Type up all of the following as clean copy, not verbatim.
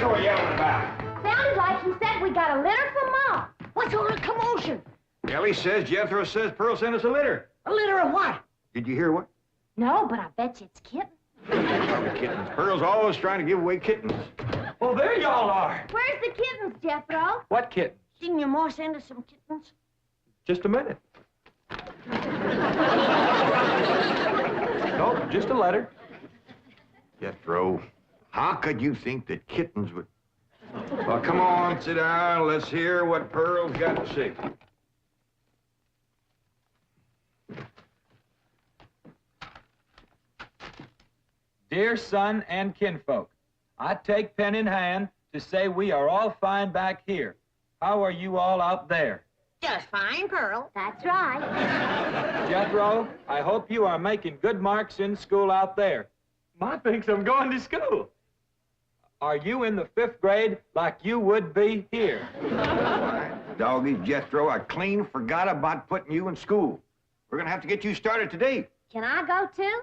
you were yelling about? Sounded like he said we got a litter from Mom. What's all the commotion? Ellie says Jethro says Pearl sent us a litter. A litter of what? Did you hear what? No, but I bet you it's kittens. Probably kittens. Pearl's always trying to give away kittens. Well, there y'all are. Where's the kittens, Jethro? What kittens? Didn't your ma send us some kittens? Just a minute. Nope, just a letter. Jethro, how could you think that kittens would... Well, come on, sit down. Let's hear what Pearl's got to say. Dear son and kinfolk, I take pen in hand to say we are all fine back here. How are you all out there? Just fine, Pearl. That's right. Jethro, I hope you are making good marks in school out there. Ma thinks I'm going to school. Are you in the 5th grade like you would be here? Doggy, Jethro, I clean forgot about putting you in school. We're going to have to get you started today. Can I go too?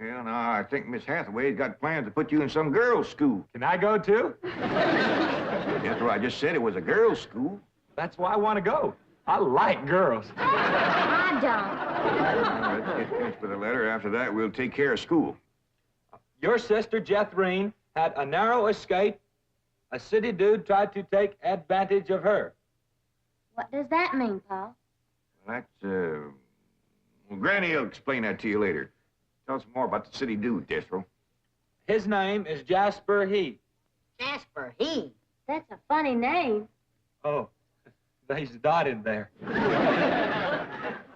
Well, no, I think Miss Hathaway's got plans to put you in some girls' school. Can I go too? Jethro, I just said it was a girls' school. That's why I want to go. I like girls. I don't. Now, let's get finished with the letter. After that, we'll take care of school. Your sister, Jethrine, had a narrow escape. A city dude tried to take advantage of her. What does that mean, Paul? Well, well, Granny will explain that to you later. Tell us more about the city dude, Jethro. His name is Jasper He. Jasper, he. That's a funny name. Oh, there's a dot in there.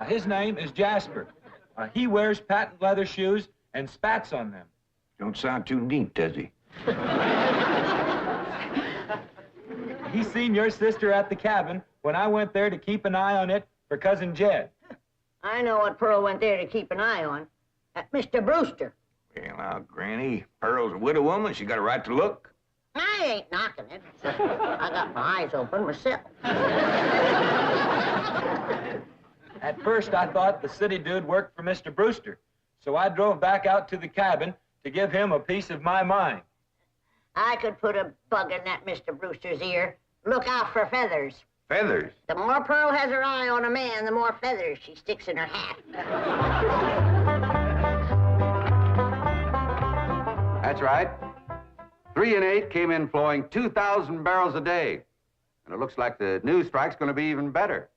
His name is Jasper. He wears patent leather shoes and spats on them. Don't sound too neat, does he? He seen your sister at the cabin when I went there to keep an eye on it for Cousin Jed. I know what Pearl went there to keep an eye on. Mr. Brewster. Well, now, Granny, Pearl's a widow woman. She got a right to look. I ain't knocking it. I got my eyes open myself. At first, I thought the city dude worked for Mr. Brewster, so I drove back out to the cabin to give him a piece of my mind. I could put a bug in that Mr. Brewster's ear. Look out for feathers. Feathers? The more Pearl has her eye on a man, the more feathers she sticks in her hat. That's right. 3 and 8 came in flowing 2,000 barrels a day. And it looks like the new strike's going to be even better.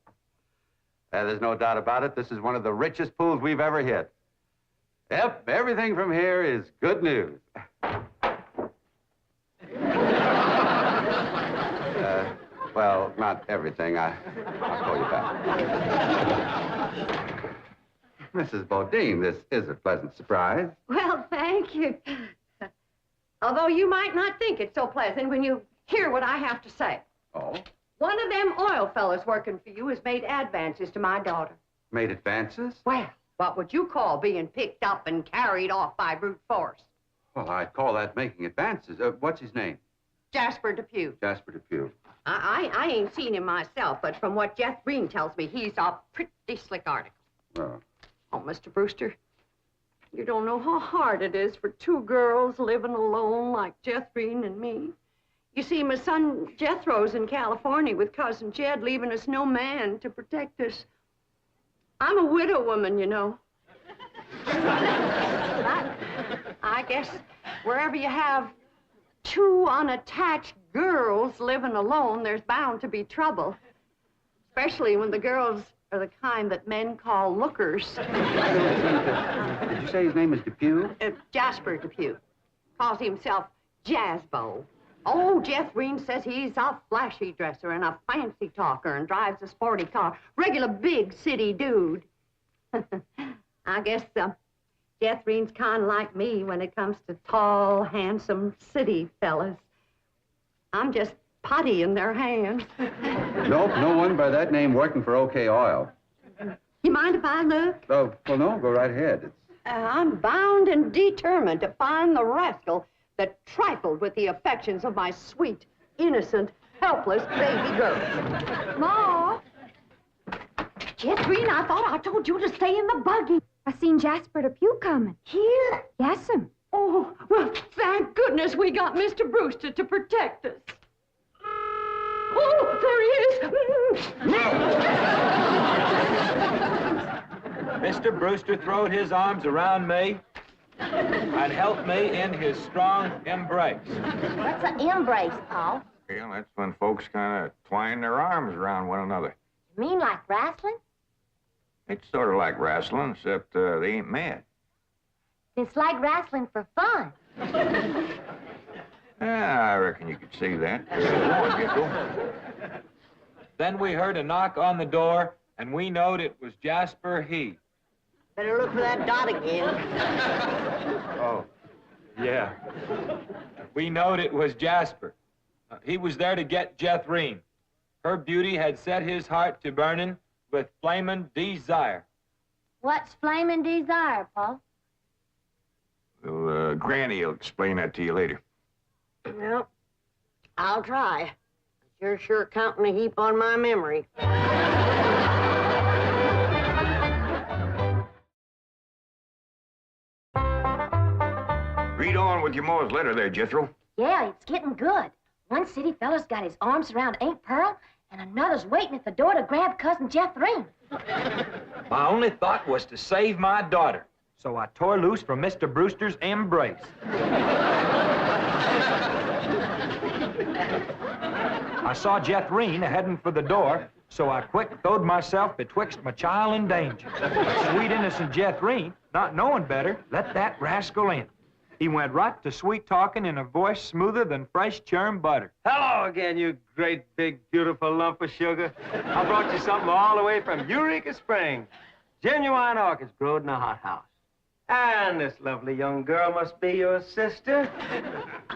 There's no doubt about it. This is one of the richest pools we've ever hit. Yep, everything from here is good news. Well, not everything. I'll call you back. Mrs. Bodine, this is a pleasant surprise. Well, thank you. Although you might not think it's so pleasant when you hear what I have to say. Oh? One of them oil fellas working for you has made advances to my daughter. Made advances? Well, what would you call being picked up and carried off by brute force? Well, I'd call that making advances. What's his name? Jasper Depew. Jasper Depew. I ain't seen him myself, but from what Jethro tells me, he's a pretty slick article. Oh. Oh, Mr. Brewster, you don't know how hard it is for 2 girls living alone like Jethro and me. You see, my son Jethro's in California with Cousin Jed, leaving us no man to protect us. I'm a widow woman, you know. I guess wherever you have 2 unattached girls living alone, there's bound to be trouble. Especially when the girls are the kind that men call lookers. Did you say his name is Depew? Jasper Depew. Calls himself Jazzbo. Oh, Jethro says he's a flashy dresser and a fancy talker and drives a sporty car. Regular big city dude. I guess Jethro's kind of like me when it comes to tall, handsome city fellas. I'm just putty in their hands. Nope, no one by that name working for OK Oil. You mind if I look? Oh, well, no, go right ahead. I'm bound and determined to find the rascal that trifled with the affections of my sweet, innocent, helpless baby girl. Ma! Jethro, I thought I told you to stay in the buggy. I seen Jasper Depew coming. Here? Yes'm. Oh, well, thank goodness we got Mr. Brewster to protect us. Oh, there he is. Mr. Brewster throwed his arms around me and helped me in his strong embrace. What's an embrace, Paul? Well, that's when folks kind of twine their arms around one another. You mean like wrestling? It's sort of like wrestling, except they ain't mad. It's like wrestling for fun. I reckon you could see that. Go on, Jethro. Then we heard a knock on the door, and we knowed it was Jasper Heath. Better look for that dot again. Oh, yeah. We knowed it was Jasper. He was there to get Jethrine. Her beauty had set his heart to burning with flamin' desire. What's flaming desire, Paul? Well, Granny will explain that to you later. Well, I'll try. You're sure counting a heap on my memory. Read on with your Ma's letter there, Jethro. Yeah, it's getting good. One city fella's got his arms around Aunt Pearl, and another's waiting at the door to grab Cousin Jethrine. My only thought was to save my daughter, so I tore loose from Mr. Brewster's embrace. I saw Jethrine heading for the door, so I quick throwed myself betwixt my child and danger. But sweet innocent Jethrine, not knowing better, let that rascal in. He went right to sweet-talking in a voice smoother than fresh churned butter. Hello again, you great, big, beautiful lump of sugar. I brought you something all the way from Eureka Springs. Genuine orchids growed in a hothouse. And this lovely young girl must be your sister.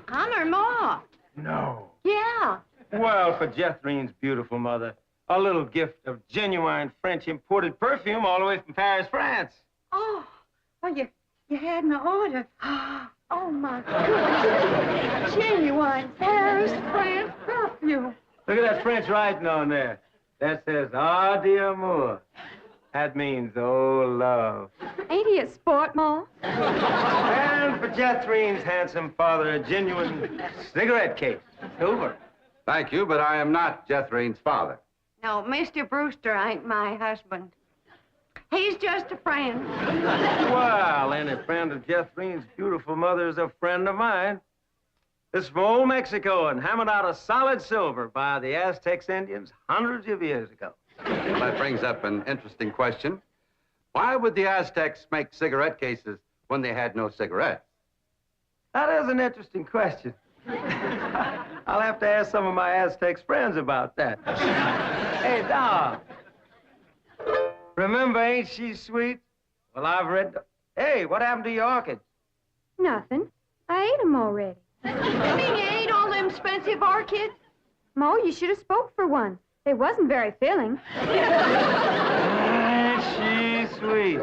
I'm her ma. No. Yeah. Well, for Jethrine's beautiful mother, a little gift of genuine French imported perfume all the way from Paris, France. Oh, well, you had my order. Oh, my goodness. Genuine Paris, France perfume. Look at that French writing on there. That says, "Ah, d'amour." That means, oh, love. Ain't he a sport, Ma? And for Jethrine's handsome father, a genuine cigarette case, silver. Thank you, but I am not Jethrine's father. No, Mr. Brewster ain't my husband. He's just a friend. Well, any friend of Jethrine's beautiful mother is a friend of mine. This is from old Mexico and hammered out of solid silver by the Aztecs Indians hundreds of years ago. Well, that brings up an interesting question. Why would the Aztecs make cigarette cases when they had no cigarettes? That is an interesting question. I'll have to ask some of my Aztecs friends about that. Hey, Dom. Remember, ain't she sweet? Well, I've read... Hey, what happened to your orchids? Nothing. I ate them already. You mean you ate all them expensive orchids? Mo, you should have spoke for one. They wasn't very filling. Ain't she sweet?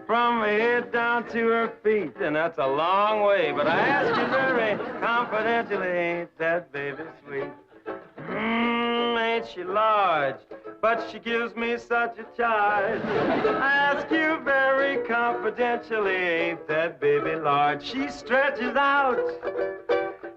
From her head down to her feet, and that's a long way. But I ask you very confidentially, ain't that baby sweet? Ain't she large? But she gives me such a charge. I ask you very confidentially, ain't that baby large? She stretches out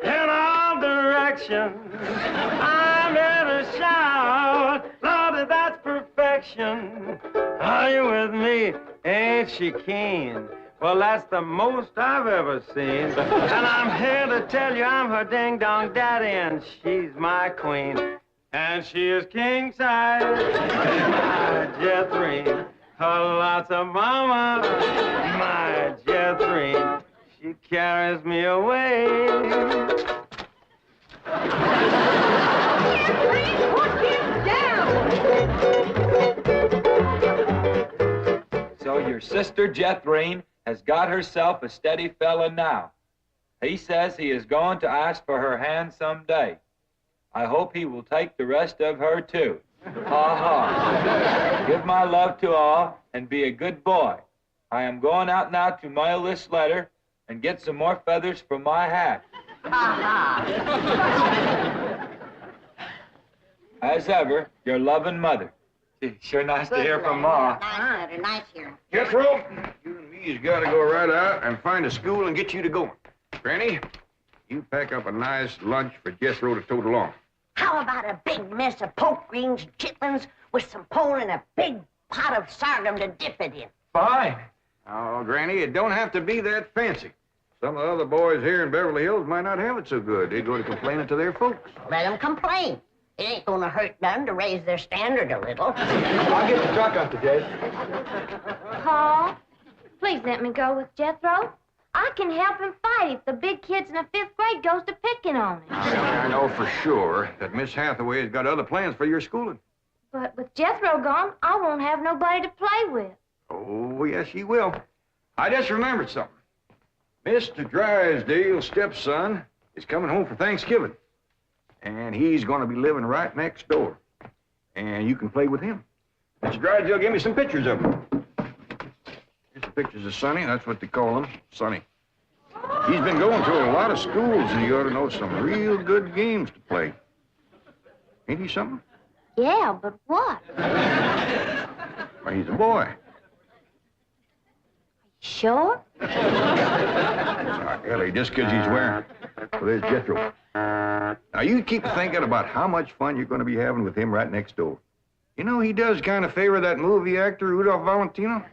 in all directions. I'm here to shout, Lordy, that's perfection. Are you with me? Ain't she keen? Well, that's the most I've ever seen. And I'm here to tell you I'm her ding-dong daddy, and she's my queen. And she is king-size, my Jethrine. Lots of mama, my Jethrine. She carries me away. Jethrine, put him down! So your sister Jethrine has got herself a steady fella now. He says he is going to ask for her hand someday. I hope he will take the rest of her, too. Ha ha. Give my love to all and be a good boy. I am going out now to mail this letter and get some more feathers for my hat. As ever, your loving mother. Gee, sure nice to hear from Ma. Nice letter, nice here. Jethro, you and me's got to go right out and find a school and get you to going. Granny, you pack up a nice lunch for Jethro to tote along. How about a big mess of poke greens and chitlins with some pone and a big pot of sorghum to dip it in? Fine. Oh, Granny, it don't have to be that fancy. Some of the other boys here in Beverly Hills might not have it so good. They go to complaining to their folks. Let them complain. It ain't gonna hurt none to raise their standard a little. I'll get the truck up to Jay. Paul, please let me go with Jethro. I can help him fight if the big kids in the 5th grade goes to picking on him. I know for sure that Miss Hathaway has got other plans for your schooling. But with Jethro gone, I won't have nobody to play with. Oh, yes, you will. I just remembered something. Mr. Drysdale's stepson is coming home for Thanksgiving. And he's going to be living right next door. And you can play with him. Mr. Drysdale gave me some pictures of him. Here's the pictures of Sonny. That's what they call him, Sonny. He's been going to a lot of schools, and you ought to know some real good games to play. Ain't he something? Yeah, but what? Well, he's a boy. Sure? Ellie, just because he's wearing... Well, there's Jethro. Now, you keep thinking about how much fun you're going to be having with him right next door. You know, he does kind of favor that movie actor, Rudolph Valentino.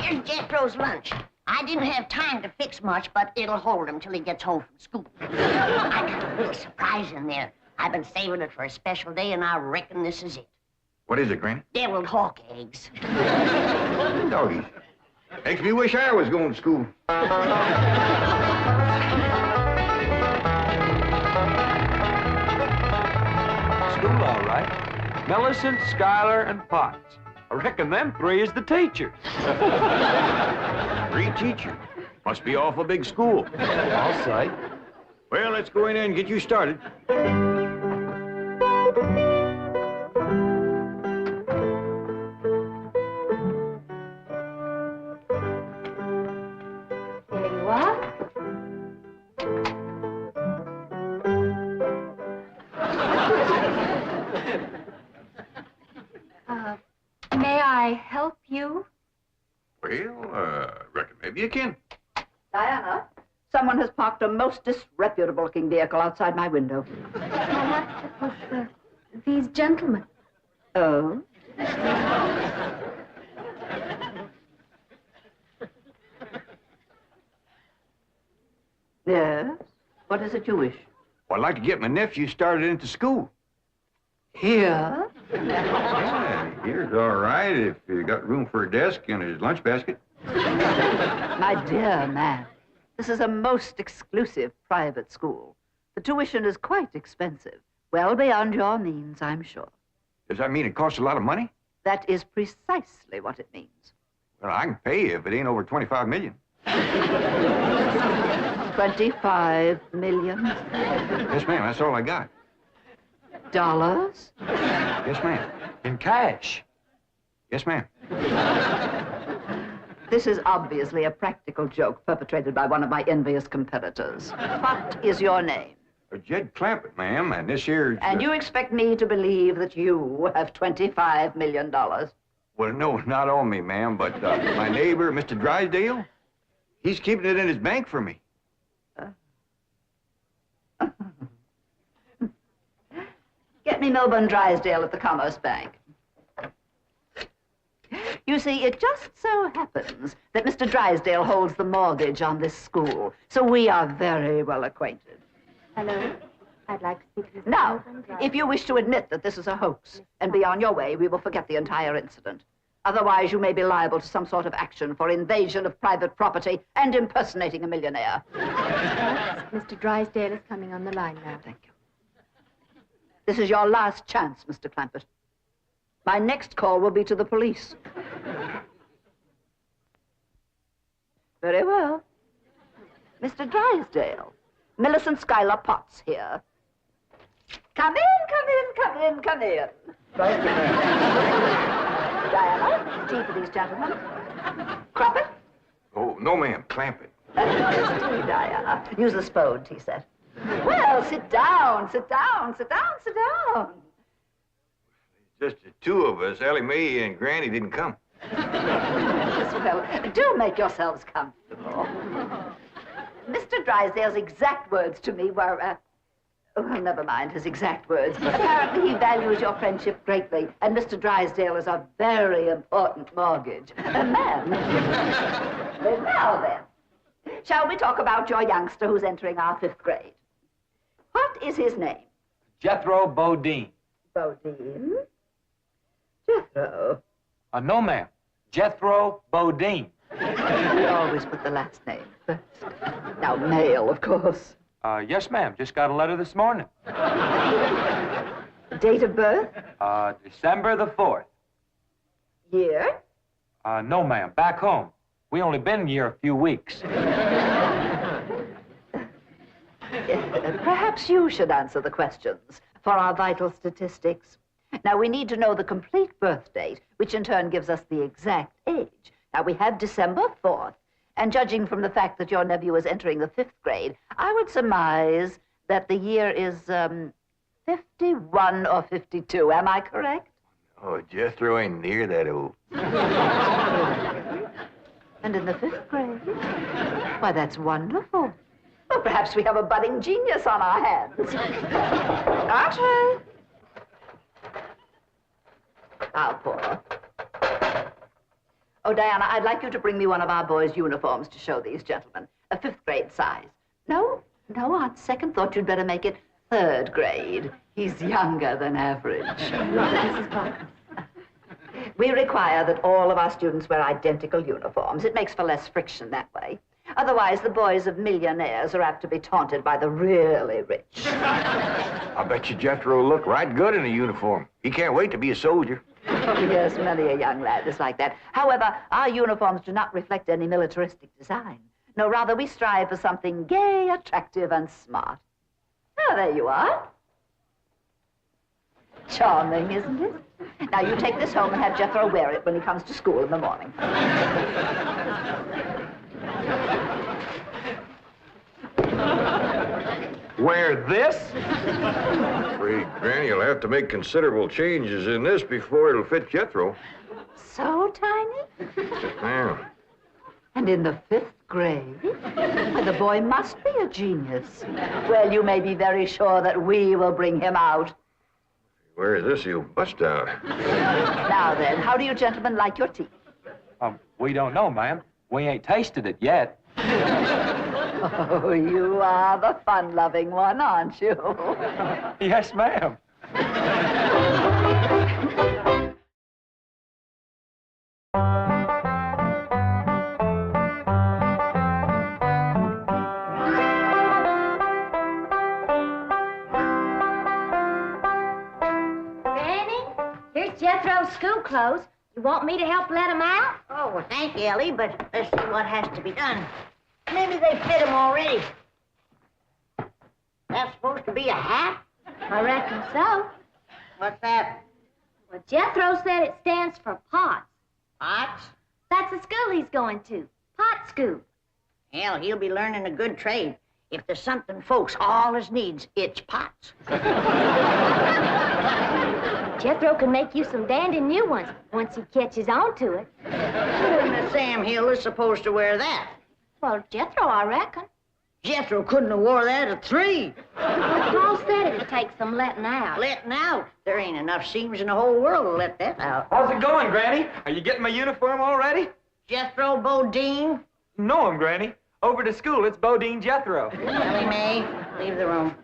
Here's Jethro's lunch. I didn't have time to fix much, but it'll hold him till he gets home from school. I got a little surprise in there. I've been saving it for a special day, and I reckon this is it. What is it, Granny? Deviled hawk eggs. Doggies. Makes me wish I was going to school. School, all right. Millicent, Schuyler, and Potts. I reckon them 3 is the teachers. 3 teachers. Must be awful big school. I'll say. Well, let's go in there and get you started. There you are. May I help you? Well, reckon maybe you can. Diana, someone has parked a most disreputable-looking vehicle outside my window. What with these gentlemen? Oh? Yes? What is it you wish? Well, I'd like to get my nephew started into school. Here? Yeah, here's all right if you got room for a desk and his lunch basket. My dear man, this is a most exclusive private school. The tuition is quite expensive. Well beyond your means, I'm sure. Does that mean it costs a lot of money? That is precisely what it means. Well, I can pay you if it ain't over 25 million. 25 million? Yes, ma'am, that's all I got. Dollars? Yes, ma'am. In cash. Yes, ma'am. This is obviously a practical joke perpetrated by one of my envious competitors. What is your name? Jed Clampett, ma'am, and this here's... And you expect me to believe that you have $25 million? Well, no, not on me, ma'am, but my neighbor, Mr. Drysdale, he's keeping it in his bank for me. Get me Melbourne Drysdale at the Commerce Bank. You see, it just so happens that Mr. Drysdale holds the mortgage on this school, so we are very well acquainted. Hello. I'd like to speak to Mr. Now, Melvin Drive. if you wish to admit that this is a hoax and be on your way, we will forget the entire incident. Otherwise, you may be liable to some sort of action for invasion of private property and impersonating a millionaire. Mr. Drysdale is coming on the line now. Thank you. This is your last chance, Mr. Clampett. My next call will be to the police. Very well. Mr. Drysdale, Millicent Schuyler Potts here. Come in, come in, come in, come in. Thank you, ma'am. Diana, tea for these gentlemen. Croppett? Oh, no, ma'am, Clampett. Tea, Diana. Use the Spode tea set. Well, sit down, sit down, sit down, sit down. Just the 2 of us. Ellie Mae and Granny didn't come. Yes, well, do make yourselves comfortable. Mr. Drysdale's exact words to me were, oh, never mind his exact words. Apparently he values your friendship greatly, and Mr. Drysdale is a very important mortgage. Ma'am. Now then, shall we talk about your youngster who's entering our 5th grade? What is his name? Jethro Bodine. Bodine? Jethro. No, ma'am. Jethro Bodine. We always put the last name first. Now, male, of course. Yes, ma'am. Just got a letter this morning. Date of birth? December the 4th. Year? No, ma'am. Back home. We only been here a few weeks. Perhaps you should answer the questions for our vital statistics. Now, we need to know the complete birth date, which in turn gives us the exact age. Now, we have December 4th, and judging from the fact that your nephew is entering the 5th grade, I would surmise that the year is 51 or 52. Am I correct? Oh, Jethro ain't near that old. And in the 5th grade? Why, that's wonderful. Well, perhaps we have a budding genius on our hands. Archie! I'll pour. Oh, Diana, I'd like you to bring me one of our boys' uniforms to show these gentlemen. A 5th grade size. No, on second thought, you'd better make it 3rd grade. He's younger than average. Mrs. Parker. We require that all of our students wear identical uniforms. It makes for less friction that way. Otherwise, the boys of millionaires are apt to be taunted by the really rich. I bet you Jethro will look right good in a uniform. He can't wait to be a soldier. Oh, yes, many a young lad is like that. However, our uniforms do not reflect any militaristic design. No, rather, we strive for something gay, attractive, and smart. Oh, there you are. Charming, isn't it? Now, you take this home and have Jethro wear it when he comes to school in the morning. Wear this? I'm afraid Granny will have to make considerable changes in this before it'll fit Jethro. So tiny? Yes, ma'am. And in the 5th grade? Why, the boy must be a genius. Well, you may be very sure that we will bring him out. Where is this? He'll bust out. Now then, how do you gentlemen like your tea? We don't know, ma'am. We ain't tasted it yet. Oh, you are the fun-loving one, aren't you? Yes, ma'am. Granny, here's Jethro's school clothes. You want me to help let him out? Oh, well, thank you, Ellie, but let's see what has to be done. Maybe they fit him already. That's supposed to be a hat? I reckon so. What's that? Well, Jethro said it stands for POTS. Pots? That's the school he's going to. Pot school. Hell, he'll be learning a good trade. If there's something folks always needs, it's pots. Jethro can make you some dandy new ones once he catches on to it. Who in the Sam Hill is supposed to wear that? Well, Jethro, I reckon. Jethro couldn't have wore that at 3. Paul said it'd take some letting out. Letting out? There ain't enough seams in the whole world to let that out. How's it going, Granny? Are you getting my uniform already? Jethro Bodine? No, Granny. Over to school, it's Bodine Jethro. Ellie Mae, leave the room.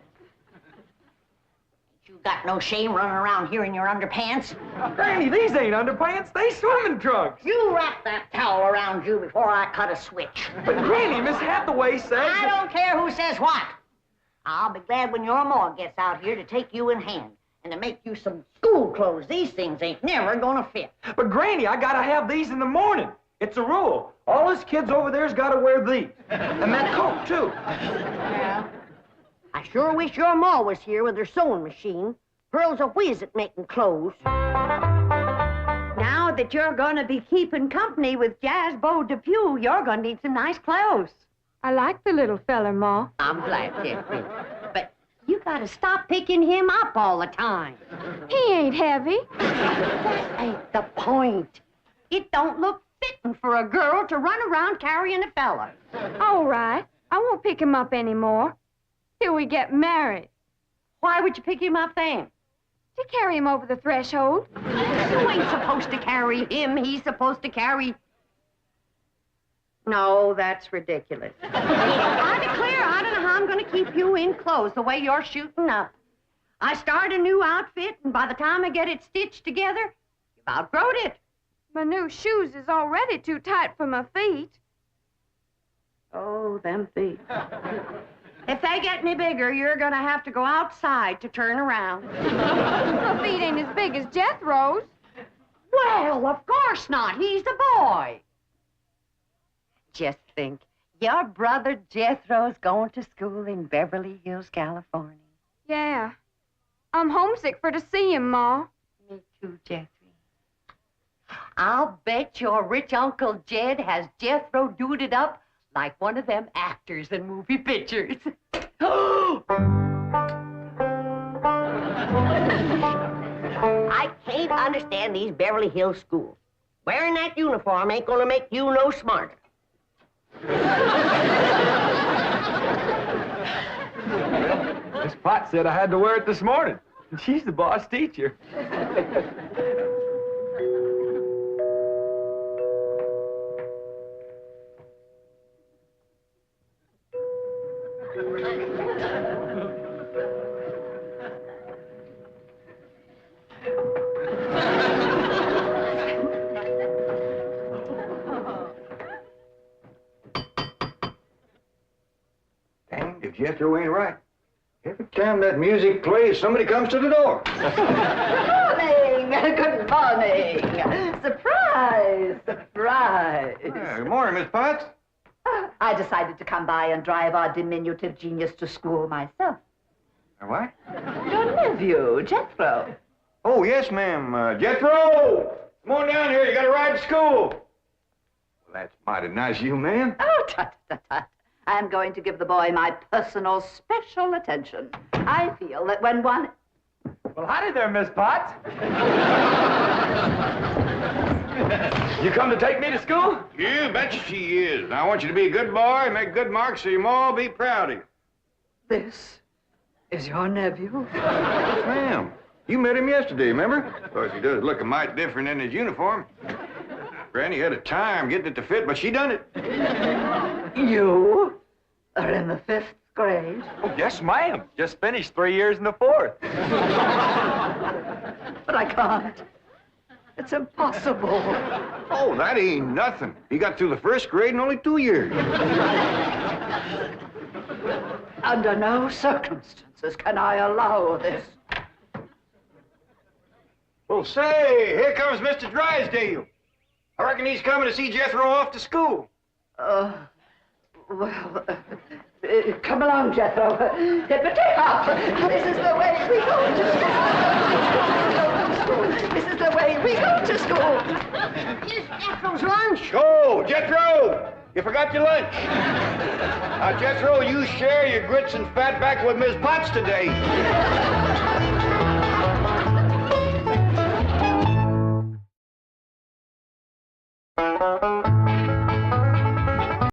You got no shame running around here in your underpants? Granny, these ain't underpants. They swimming trunks. You wrap that towel around you before I cut a switch. But Granny, Miss Hathaway says... I don't care who says what. I'll be glad when your ma gets out here to take you in hand and to make you some school clothes. These things ain't never gonna fit. But Granny, I gotta have these in the morning. It's a rule. All us kids over there's gotta wear these. And that coat, too. Yeah. I sure wish your ma was here with her sewing machine. Pearl's a whiz at making clothes. Now that you're gonna be keeping company with Jazzbo Depew, you're gonna need some nice clothes. I like the little fella, Ma. I'm glad, Jeffrey. But you gotta stop picking him up all the time. He ain't heavy. That ain't the point. It don't look fitting for a girl to run around carrying a fella. All right. I won't pick him up anymore till we get married. Why would you pick him up then? To carry him over the threshold. You ain't supposed to carry him. He's supposed to carry... No, that's ridiculous. I declare, I don't know how I'm going to keep you in clothes the way you're shooting up. I start a new outfit, and by the time I get it stitched together, you've outgrown it. My new shoes is already too tight for my feet. Oh, them feet. If they get any bigger, you're going to have to go outside to turn around. My feet ain't as big as Jethro's. Well, of course not. He's a boy. Just think, your brother Jethro's going to school in Beverly Hills, California. Yeah. I'm homesick for to see him, Ma. Me too, Jethro. I'll bet your rich Uncle Jed has Jethro duded up like one of them actors in movie pictures. I can't understand these Beverly Hills schools. Wearing that uniform ain't gonna make you no smarter. Miss Potts said I had to wear it this morning. She's the boss teacher. Dang, if Jethro ain't right. Every time that music plays, somebody comes to the door. Good morning. Surprise, surprise. Good morning, Miss Potts. I decided to come by and drive our diminutive genius to school myself. What? Your nephew, Jethro. Oh, yes, ma'am. Jethro! Come on down here. You got to ride to school. Well, that's mighty nice of you, ma'am. Oh, tut, tut, tut. I'm going to give the boy my personal special attention. I feel that when one... Well, howdy there, Miss Potts. You come to take me to school? You betcha she is. Now, I want you to be a good boy, make good marks so your ma will be proud of you. This is your nephew? Yes, ma'am. You met him yesterday, remember? Of course, he does look a mite different in his uniform. Granny had a time getting it to fit, but she done it. You are in the 5th grade? Oh, yes, ma'am. Just finished 3 years in the 4th. But I can't. It's impossible. Oh, that ain't nothing. He got through the 1st grade in only 2 years. Under no circumstances can I allow this. Well, say, here comes Mr. Drysdale. I reckon he's coming to see Jethro off to school. Come along, Jethro. Take off. This is the way we go to school. This is the way we go to school. Here's Jethro's lunch. Oh, Jethro! You forgot your lunch. Now, Jethro, you share your grits and fat back with Miss Potts today.